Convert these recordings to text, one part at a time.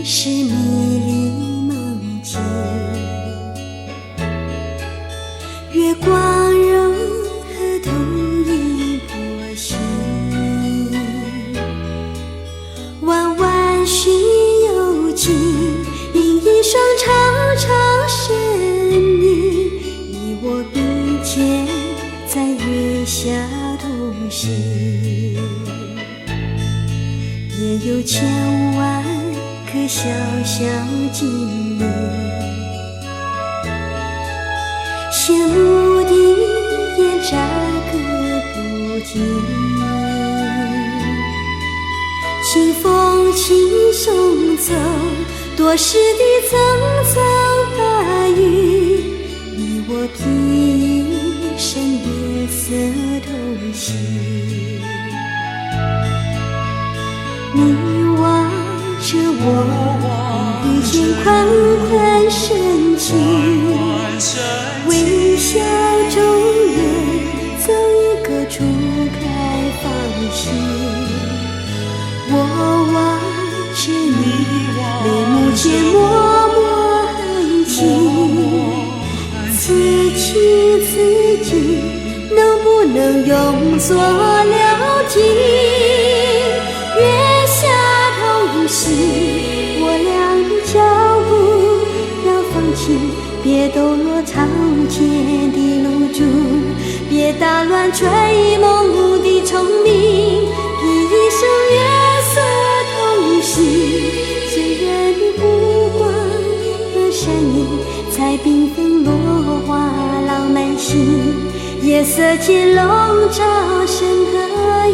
是迷离梦境，月光柔和同一波心，弯弯寻幽径，映一双长长身影，你我并肩在月下同行，也有千万颗小小精灵，羡慕的眼眨个不停，清风轻送走多时的层层白云，你我披一身月色同行，你望着我遇见宽宽深情，微笑中也走一个初开放心，我望着你眉目间脉脉含情，此情此景能不能永作了情，月下同行，我俩的脚步要放轻，别抖落草间的露珠，别打乱追梦的虫鸣，披一生月色同行，醉人的目光和身影才缤纷落花浪漫心，夜色间笼罩身和影，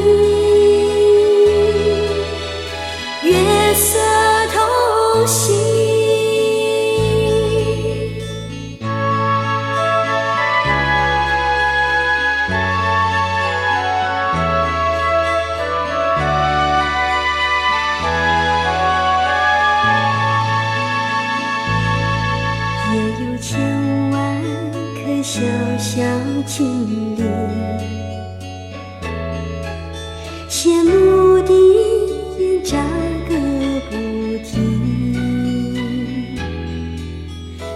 月色同行。也有千万颗小小精灵，羡慕的眼眨个不停，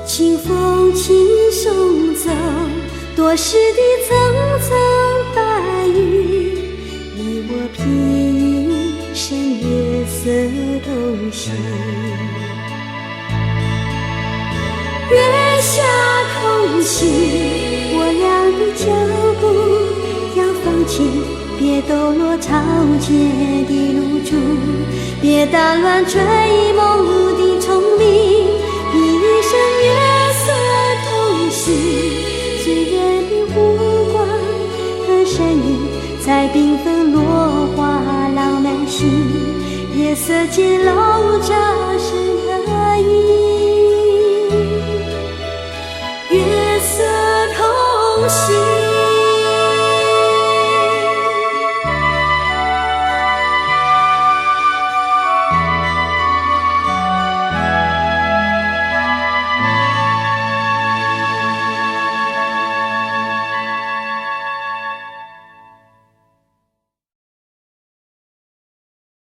清风轻送走多时的层层白云，你我披一身月色同行，月下同行，我俩的脚步要放轻，别抖落草间的露珠，别打乱追梦的虫鸣，披一生月色同行，醉人的目光和身影才缤纷落花浪漫心，夜色间笼罩身和影。